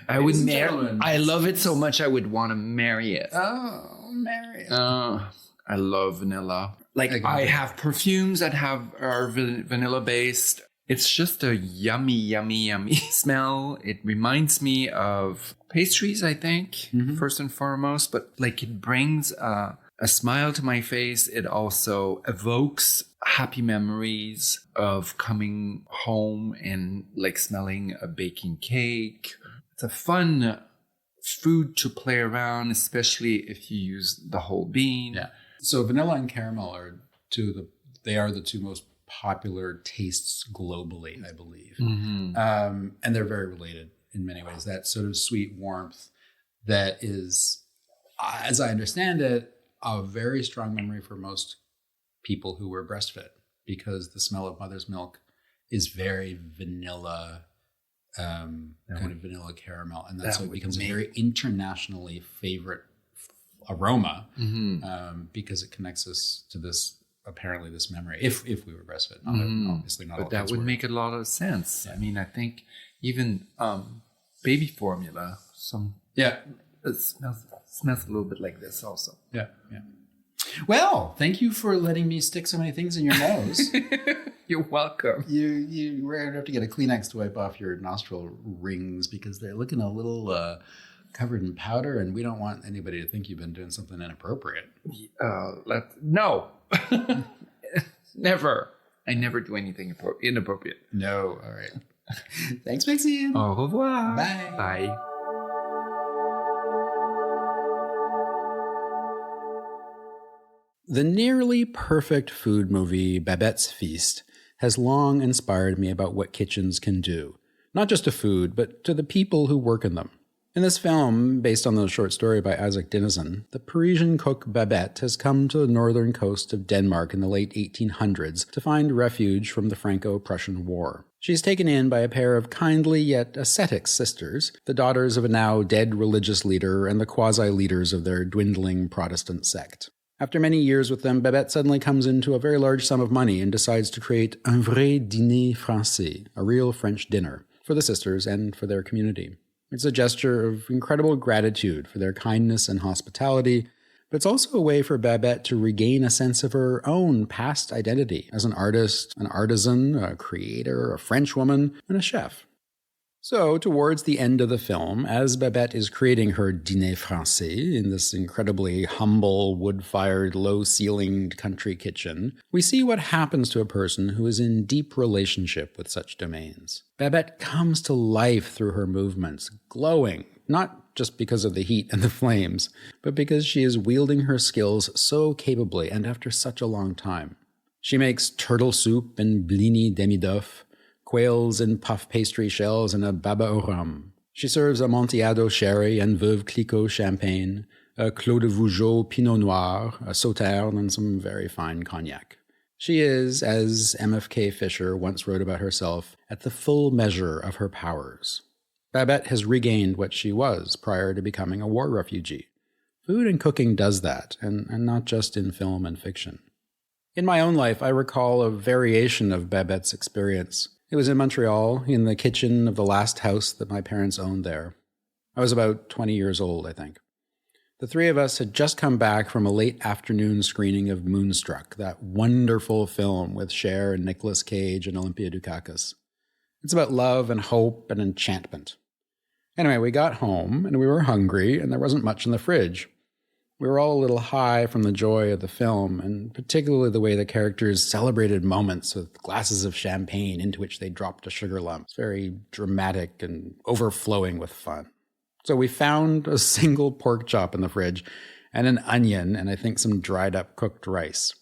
S4: I love it so much I would want to marry it.
S1: Oh, marry it.
S4: I love vanilla. I have perfumes that are vanilla based. It's just a yummy, yummy, yummy smell. It reminds me of pastries, I think, first and foremost. But it brings a smile to my face. It also evokes happy memories of coming home and smelling a baking cake. It's a fun food to play around, especially if you use the whole bean.
S1: Yeah. So vanilla and caramel are the two most popular tastes globally, I believe. Mm-hmm. And they're very related in many ways. That sort of sweet warmth that is, as I understand it, a very strong memory for most people who were breastfed, because the smell of mother's milk is very vanilla, kind of vanilla caramel, and that's why it becomes a very internationally favorite aroma, because it connects us to this memory. If we were breastfed, obviously not.
S4: But that would make a lot of sense. Yeah. I mean, I think even baby formula, it smells a little bit like this also.
S1: Yeah. Well, thank you for letting me stick so many things in your nose.
S4: You're welcome.
S1: You were going to have to get a Kleenex to wipe off your nostril rings because they're looking a little covered in powder, and we don't want anybody to think you've been doing something inappropriate.
S4: No. Never. I never do anything inappropriate.
S1: No. All right. Thanks, Maxime.
S4: Au revoir.
S1: Bye.
S4: Bye.
S1: The nearly perfect food movie Babette's Feast has long inspired me about what kitchens can do, not just to food, but to the people who work in them. In this film, based on the short story by Isaac Dinesen, the Parisian cook Babette has come to the northern coast of Denmark in the late 1800s to find refuge from the Franco-Prussian War. She is taken in by a pair of kindly yet ascetic sisters, the daughters of a now dead religious leader and the quasi-leaders of their dwindling Protestant sect. After many years with them, Babette suddenly comes into a very large sum of money and decides to create un vrai dîner français, a real French dinner, for the sisters and for their community. It's a gesture of incredible gratitude for their kindness and hospitality, but it's also a way for Babette to regain a sense of her own past identity as an artist, an artisan, a creator, a French woman, and a chef. So, towards the end of the film, as Babette is creating her dîner français in this incredibly humble, wood-fired, low-ceilinged country kitchen, we see what happens to a person who is in deep relationship with such domains. Babette comes to life through her movements, glowing, not just because of the heat and the flames, but because she is wielding her skills so capably and after such a long time. She makes turtle soup and blini demi-d'oeuf, quails in puff pastry shells, and a baba au rhum. She serves Amontillado sherry and Veuve Clicquot champagne, a Clos de Vougeot pinot noir, a sauterne, and some very fine cognac. She is, as MFK Fisher once wrote about herself, at the full measure of her powers. Babette has regained what she was prior to becoming a war refugee. Food and cooking does that, and not just in film and fiction. In my own life, I recall a variation of Babette's experience. It was in Montreal, in the kitchen of the last house that my parents owned there. I was about 20 years old, I think. The three of us had just come back from a late afternoon screening of Moonstruck, that wonderful film with Cher and Nicolas Cage and Olympia Dukakis. It's about love and hope and enchantment. Anyway, we got home, and we were hungry, and there wasn't much in the fridge. We were all a little high from the joy of the film, and particularly the way the characters celebrated moments with glasses of champagne into which they dropped a sugar lump. It's very dramatic and overflowing with fun. So we found a single pork chop in the fridge, and an onion, and I think some dried up cooked rice.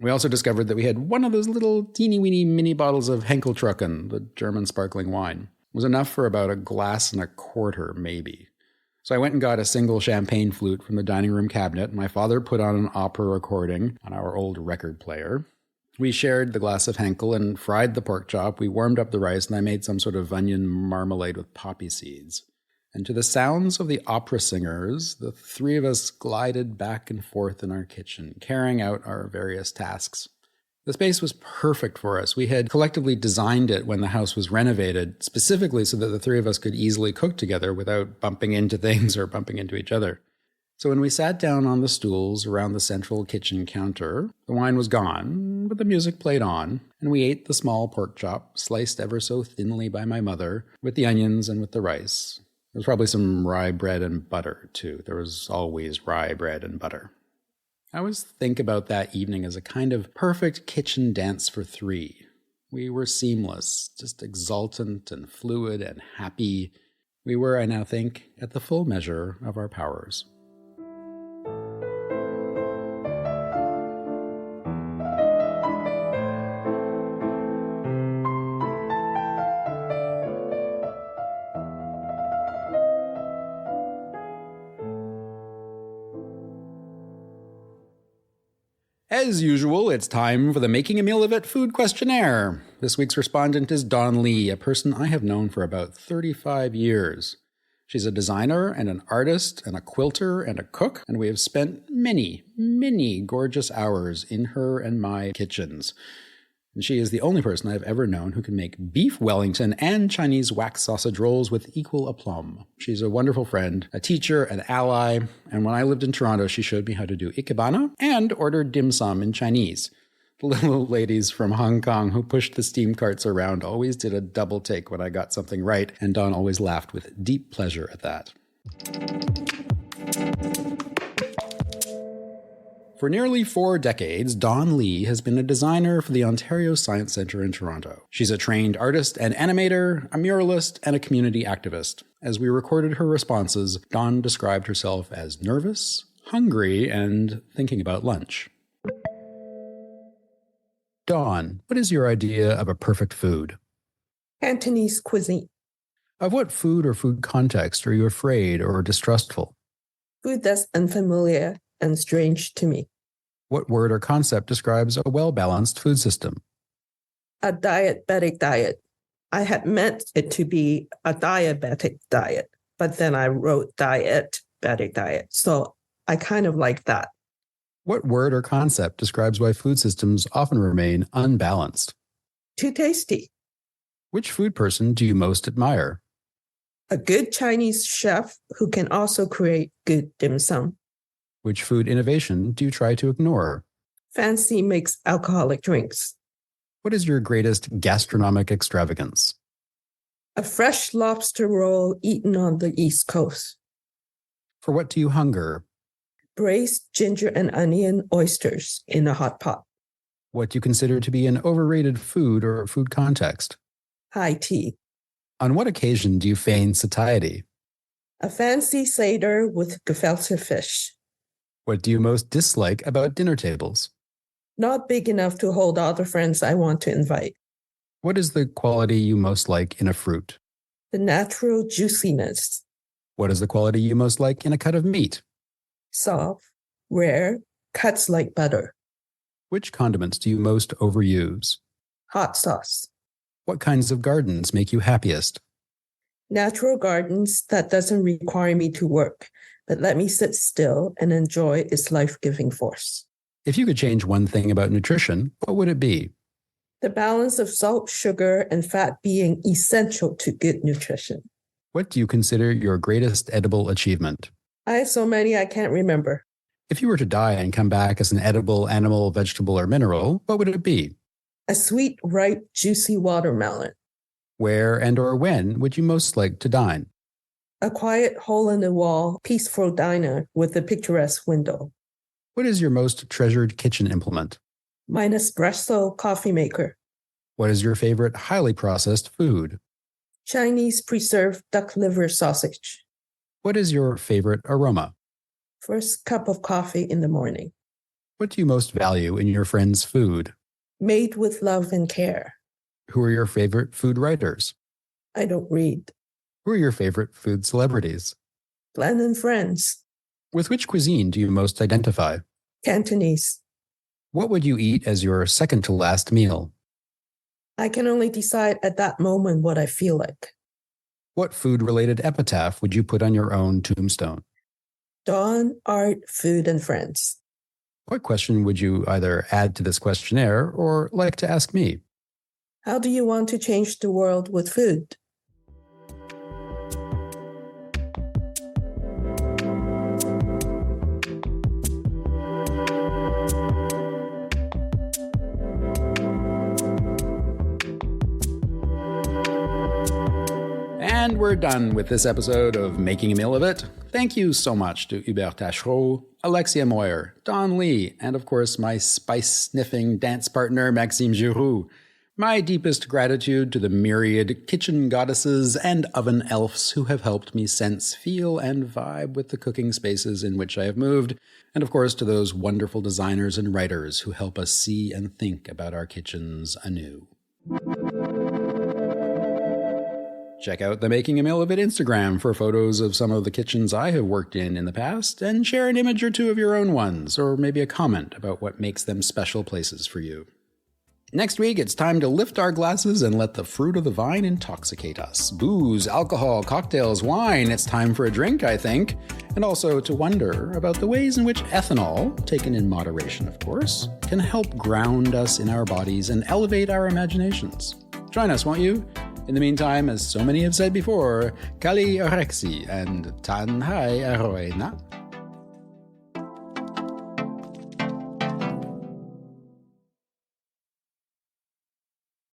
S1: We also discovered that we had one of those little teeny-weeny mini bottles of Henkeltrucken, the German sparkling wine. It was enough for about a glass and a quarter, maybe. So I went and got a single champagne flute from the dining room cabinet, and my father put on an opera recording on our old record player. We shared the glass of Henkel and fried the pork chop. We warmed up the rice, and I made some sort of onion marmalade with poppy seeds. And to the sounds of the opera singers, the three of us glided back and forth in our kitchen, carrying out our various tasks. The space was perfect for us. We had collectively designed it when the house was renovated, specifically so that the three of us could easily cook together without bumping into things or bumping into each other. So when we sat down on the stools around the central kitchen counter, the wine was gone, but the music played on, and we ate the small pork chop, sliced ever so thinly by my mother, with the onions and with the rice. There was probably some rye bread and butter, too. There was always rye bread and butter. I always think about that evening as a kind of perfect kitchen dance for three. We were seamless, just exultant and fluid and happy. We were, I now think, at the full measure of our powers. As usual, it's time for the Making a Meal of It Food Questionnaire. This week's respondent is Dawn Lee, a person I have known for about 35 years. She's a designer and an artist and a quilter and a cook, and we have spent many, many gorgeous hours in her and my kitchens. And she is the only person I've ever known who can make beef Wellington and Chinese wax sausage rolls with equal aplomb. She's a wonderful friend, a teacher, an ally, and when I lived in Toronto, she showed me how to do ikebana and order dim sum in Chinese. The little ladies from Hong Kong who pushed the steam carts around always did a double take when I got something right, and Dawn always laughed with deep pleasure at that. For nearly 4 decades, Dawn Lee has been a designer for the Ontario Science Centre in Toronto. She's a trained artist and animator, a muralist, and a community activist. As we recorded her responses, Dawn described herself as nervous, hungry, and thinking about lunch. Dawn, what is your idea of a perfect food?
S5: Cantonese cuisine.
S1: Of what food or food context are you afraid or distrustful?
S5: Food that's unfamiliar and strange to me.
S1: What word or concept describes a well-balanced food system?
S5: A diabetic diet. I had meant it to be a diabetic diet, but then I wrote diabetic diet. So I kind of like that.
S1: What word or concept describes why food systems often remain unbalanced?
S5: Too tasty.
S1: Which food person do you most admire?
S5: A good Chinese chef who can also create good dim sum.
S1: Which food innovation do you try to ignore?
S5: Fancy mixed alcoholic drinks.
S1: What is your greatest gastronomic extravagance?
S5: A fresh lobster roll eaten on the East Coast.
S1: For what do you hunger?
S5: Braised ginger and onion oysters in a hot pot.
S1: What do you consider to be an overrated food or food context?
S5: High tea.
S1: On what occasion do you feign satiety?
S5: A fancy Seder with gefilte fish.
S1: What do you most dislike about dinner tables?
S5: Not big enough to hold all the friends I want to invite.
S1: What is the quality you most like in a fruit?
S5: The natural juiciness.
S1: What is the quality you most like in a cut of meat?
S5: Soft, rare, cuts like butter.
S1: Which condiments do you most overuse?
S5: Hot sauce.
S1: What kinds of gardens make you happiest?
S5: Natural gardens that doesn't require me to work, but let me sit still and enjoy its life-giving force.
S1: If you could change one thing about nutrition, what would it be?
S5: The balance of salt, sugar, and fat being essential to good nutrition.
S1: What do you consider your greatest edible achievement?
S5: I have so many I can't remember.
S1: If you were to die and come back as an edible animal, vegetable, or mineral, what would it be?
S5: A sweet, ripe, juicy watermelon.
S1: Where and or when would you most like to dine?
S5: A quiet hole-in-the-wall, peaceful diner with a picturesque window.
S1: What is your most treasured kitchen implement?
S5: My Nespresso coffee maker.
S1: What is your favorite highly processed food?
S5: Chinese preserved duck liver sausage.
S1: What is your favorite aroma?
S5: First cup of coffee in the morning.
S1: What do you most value in your friend's food?
S5: Made with love and care.
S1: Who are your favorite food writers?
S5: I don't read.
S1: Who are your favorite food celebrities?
S5: Glenn and Friends.
S1: With which cuisine do you most identify?
S5: Cantonese.
S1: What would you eat as your second to last meal?
S5: I can only decide at that moment what I feel like.
S1: What food-related epitaph would you put on your own tombstone?
S5: Dawn, art, food, and friends.
S1: What question would you either add to this questionnaire or like to ask me?
S5: How do you want to change the world with food?
S1: And we're done with this episode of Making a Meal of It. Thank you so much to Hubert Taschereau, Alexia Moyer, Don Lee, and of course my spice-sniffing dance partner Maxime Giroux. My deepest gratitude to the myriad kitchen goddesses and oven elves who have helped me sense, feel, and vibe with the cooking spaces in which I have moved, and of course to those wonderful designers and writers who help us see and think about our kitchens anew. Check out the Making a Meal of It Instagram for photos of some of the kitchens I have worked in the past, and share an image or two of your own ones, or maybe a comment about what makes them special places for you. Next week, it's time to lift our glasses and let the fruit of the vine intoxicate us. Booze, alcohol, cocktails, wine, it's time for a drink, I think. And also to wonder about the ways in which ethanol, taken in moderation of course, can help ground us in our bodies and elevate our imaginations. Join us, won't you? In the meantime, as so many have said before, Kali Orexi and Tan Hai Aroena.